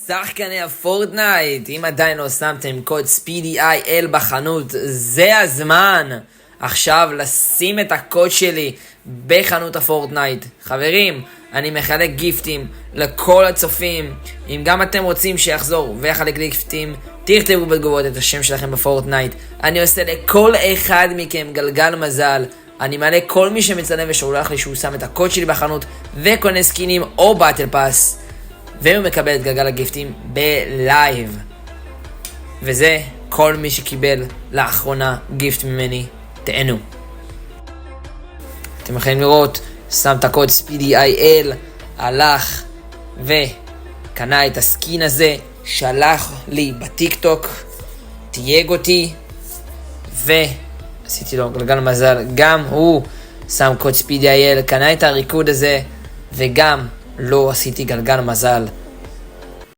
שחקני הפורטנייט, אם עדיין לא שמתם קוד SPEEDYIL בחנות, זה הזמן עכשיו לשים את הקוד שלי בחנות הפורטנייט. חברים, אני מחלק גיפטים לכל הצופים. אם גם אתם רוצים שיחזור ויחלק גיפטים, תכתבו בתגובות את השם שלכם בפורטנייט. אני עושה לכל אחד מכם גלגל מזל. אני מעלה כל מי שמצלם ושולח לי שהוא שם את הקוד שלי בחנות וקונה סקינים או באטל פאס, והוא מקבל את גלגל הגיפטים בלייב. וזה כל מי שקיבל לאחרונה גיפט ממני. תהנו. אתם יכולים לראות, שם את הקוד SPEEDYIL, הלך וקנה את הסקין הזה, שלח לי בטיק טוק, תייג אותי ועשיתי לו גלגל מזל. גם הוא שם קוד SPEEDYIL, קנה את הריקוד הזה, וגם לא עשיתי גלגל מזל.